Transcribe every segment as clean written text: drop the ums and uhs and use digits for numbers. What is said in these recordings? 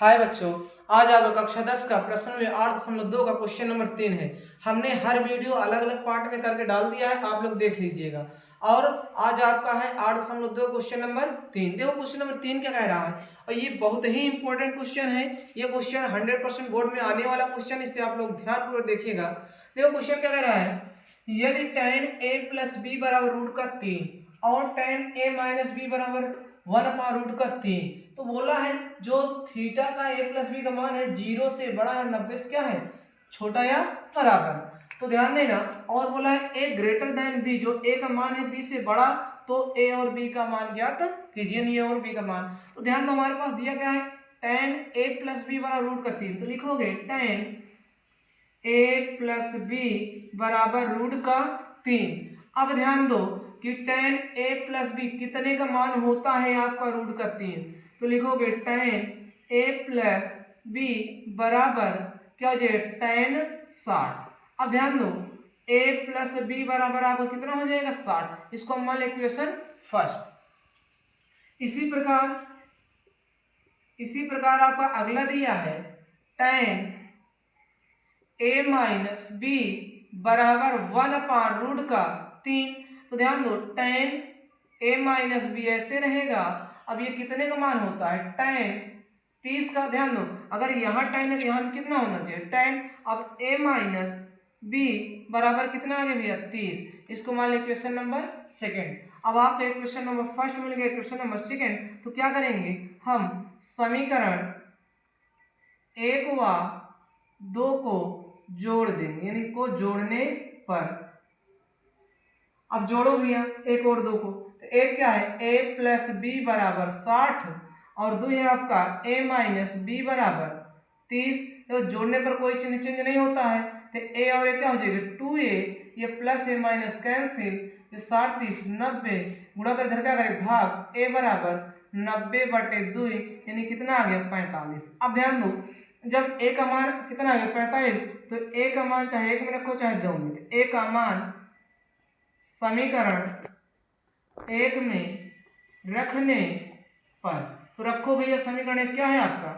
हाय बच्चों, आज आपका कक्षा 10 का प्रश्न 8.2 का क्वेश्चन नंबर 3 है। हमने हर वीडियो अलग अलग पार्ट में करके डाल दिया है, आप लोग देख लीजिएगा। और आज आपका है 8.2 क्वेश्चन नंबर 3। देखो क्वेश्चन नंबर 3 क्या कह रहा है, और ये बहुत ही इंपॉर्टेंट क्वेश्चन है। ये क्वेश्चन 100% बोर्ड में आने वाला क्वेश्चन, इससे आप लोग ध्यानपूर्वक देखिएगा। देखो क्वेश्चन क्या कह रहा है, यदि tan a प्लस बी बराबर रूट का 3 और tan a माइनस बी बराबर 1/√3, तो बोला है जो थीटा का a प्लस बी का मान है 0 से बड़ा है 90 से क्या है छोटा या बराबर। तो ध्यान देना, और बोला है a ग्रेटर देन b, जो a का मान है b से बड़ा, तो a और b का मान ज्ञात कीजिए, a और b का मान। तो ध्यान दो, हमारे पास दिया क्या है tan a प्लस बी बराबर रूट का 3, तो लिखोगे tan a प्लस बी बराबर रूट का 3। अब ध्यान दो कि tan a प्लस बी कितने का मान होता है आपका रूट का 3, तो लिखोगे tan a प्लस बी बराबर क्या हो जाएगा tan 60। अब ध्यान दो a प्लस बी बराबर आपका कितना हो जाएगा 60, इसको हम मान लें इक्वेशन फर्स्ट। इसी प्रकार आपका अगला दिया है tan a माइनस बी बराबर 1/√3। तो ध्यान दो tan a माइनस बी ऐसे रहेगा। अब ये कितने का मान होता है tan 30 का। ध्यान दो, अगर यहाँ tan है तो यहाँ कितना होना चाहिए tan। अब a माइनस बी बराबर कितना आ गया भैया 30, इसको मान लिया क्वेश्चन नंबर सेकेंड। अब आपको क्वेश्चन नंबर फर्स्ट मिल गया, क्वेश्चन नंबर सेकेंड, तो क्या करेंगे हम समीकरण 1 व 2 को जोड़ देंगे, यानी को जोड़ने पर। अब जोड़ो भैया 1 और 2 को, तो एक क्या है a प्लस बी बराबर 60 और 2 है आपका a माइनस बी बराबर 30। तो जोड़ने पर कोई चेंज नहीं होता है, तो a और a क्या हो जाएगा 2a, ये प्लस a माइनस कैंसिल, ये 60 30 90, गुणा कर इधर क्या करें भाग, a बराबर 90/2, यानी कितना आ गया 45। अब ध्यान दो, जब a का मान कितना आ गया 45, तो a का मान चाहे 1 में रखो चाहे 2 में, तो a का मान समीकरण 1 में रखने पर, तो रखो भैया समीकरण क्या है आपका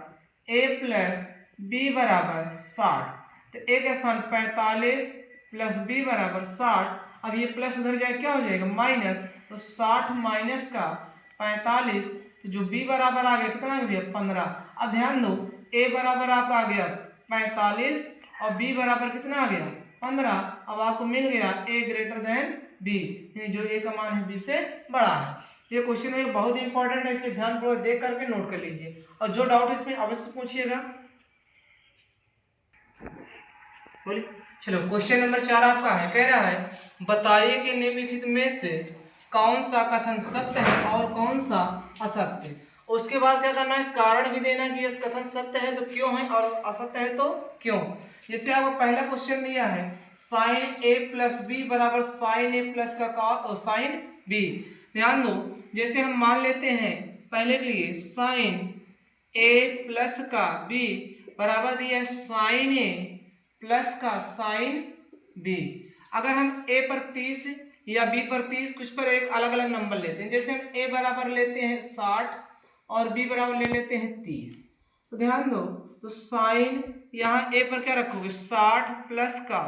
a प्लस बी बराबर 60, तो a का स्थान 45 प्लस b बराबर 60। अब ये प्लस उधर जाए क्या हो जाएगा माइनस, तो 60 माइनस का 45, तो जो b बराबर आ गया कितना आ गया भैया 15। अब ध्यान दो a बराबर आपका आ गया 45 और b बराबर कितना आ गया 15। अब आपको मिल गया a ग्रेटर देन b, जो a का मान है b से बड़ा है। ये क्वेश्चन में बहुत इंपॉर्टेंट है, इसलिए ध्यानपूर्वक देख करके नोट कर लीजिए, और जो डाउट इसमें अवश्य पूछिएगा। बोलिए। चलो क्वेश्चन नंबर 4 आपका है, कह रहा है बताइए कि निम्नलिखित में से कौन सा कथन सत्य है और कौन सा असत्य। उसके बाद क्या करना है, कारण भी देना कि इस कथन सत्य है तो क्यों है और असत्य है तो क्यों। जैसे आपको पहला क्वेश्चन दिया है साइन a प्लस बी बराबर साइन a प्लस का साइन b। ध्यान दो, जैसे हम मान लेते हैं पहले के लिए साइन a प्लस का b बराबर दिया है साइन a प्लस का साइन b। अगर हम a पर 30 या b पर 30 कुछ पर एक अलग अलग नंबर लेते हैं, जैसे हम a बराबर लेते हैं 60 और b बराबर ले लेते हैं 30, तो ध्यान दो, तो साइन यहाँ a पर क्या रखोगे 60 प्लस का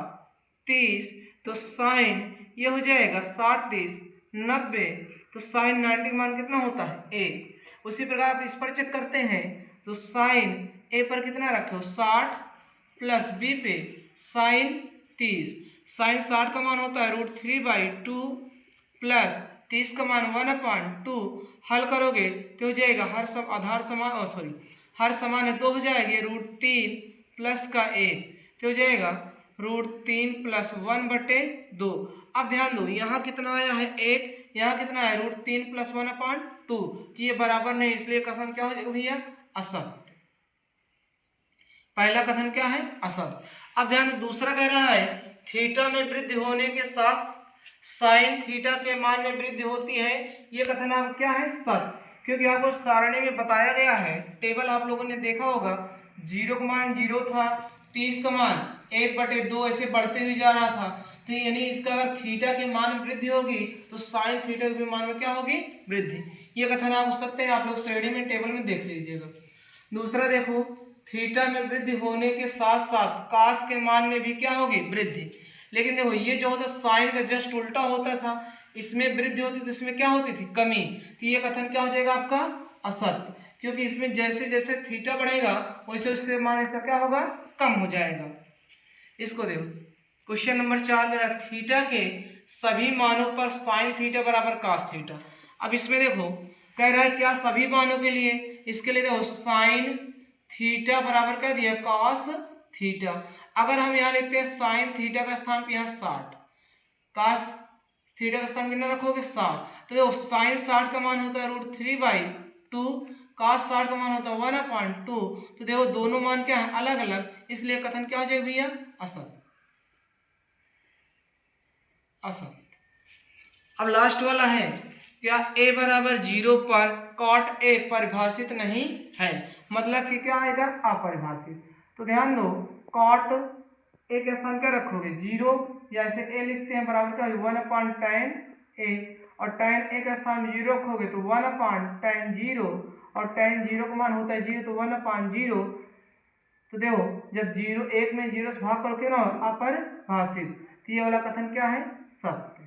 30, तो साइन ये हो जाएगा 60 30 90, तो साइन 90 का मान कितना होता है 1। उसी प्रकार आप इस पर चेक करते हैं, तो साइन a पर कितना रखो 60 प्लस b पे साइन 30, साइन 60 का मान होता है √3/2 प्लस 30 का मान 1/2। हल करोगे तो हो जाएगा आधार समान हर समान है 2 हो जाएगी √3 प्लस का 1, तो हो जाएगा √3 प्लस 1/2। अब ध्यान दो यहाँ कितना आया है 1, यहाँ कितना है √3 प्लस 1/2, ये बराबर नहीं, इसलिए कथन क्या हो जाएगा भैया असत्य। पहला कथन क्या है असत्य। अब ध्यान दूसरा कह रहा है थीटा में वृद्धि होने के साथ साइन थीटा के मान में वृद्धि होती है, ये कथन आप क्या है सत्य, क्योंकि आपको सारणी में बताया गया है, टेबल आप लोगों ने देखा होगा 0 का मान 0 था, 30 का मान 1/2 ऐसे बढ़ते हुए जा रहा था, तो यानी इसका अगर थीटा के मान में वृद्धि होगी तो साइन थीटा के मान में क्या होगी वृद्धि। ये कथन आप सत्य है, आप लोग श्रेणी में टेबल में देख लीजिएगा। दूसरा देखो, थीटा में वृद्धि होने के साथ साथ कास के मान में भी क्या होगी, वृद्धि। लेकिन देखो ये जो होता साइन का जस्ट उल्टा होता था, इसमें वृद्धि होती तो इसमें क्या होती थी, कमी। तो ये कथन क्या हो जाएगा आपका, असत्य, क्योंकि इसमें जैसे जैसे थीटा बढ़ेगा वैसे वैसे मान इसका क्या होगा, कम हो जाएगा। इसको देखो, क्वेश्चन नंबर 4 मेरा, थीटा के सभी मानों पर साइन थीटा बराबर कास थीटा। अब इसमें देखो कह रहा है क्या, सभी मानों के लिए, इसके लिए देखो साइन थीटा बराबर क्या दिया, कास थीटा। अगर हम यहाँ लिखते हैं साइन थीटा का स्थान पे यहाँ 60, कास थीटा का स्थान कितना रखोगे, 60। तो देखो साइन 60 का मान होता है √3/2, कास 60 का मान होता है 1/2। तो देखो दोनों मान क्या है, अलग अलग, इसलिए कथन क्या हो जाएगा भैया, असत्य, असत्य। अब लास्ट वाला है, क्या a बराबर 0 पर कॉट ए परिभाषित नहीं है, मतलब कि क्या आएगा, अपरिभाषित। तो ध्यान दो, कॉट ए के स्थान क्या रखोगे, 0, या ऐसे a लिखते हैं बराबर क्या, 1/tan a, और tan a का स्थान 0 रखोगे तो 1/tan 0, और tan 0 का मान होता है 0, तो 1/0। तो देखो जब 0 1 में 0 से भाग करोगे ना, अपरिभाषित। तो ये वाला कथन क्या है, सत्य।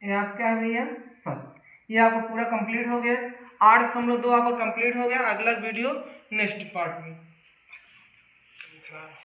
ये आप क्या है भैया, सत्य। ये आपका पूरा कंप्लीट हो गया, 8.2 आपका कंप्लीट हो गया। अगला वीडियो नेक्स्ट पार्ट में।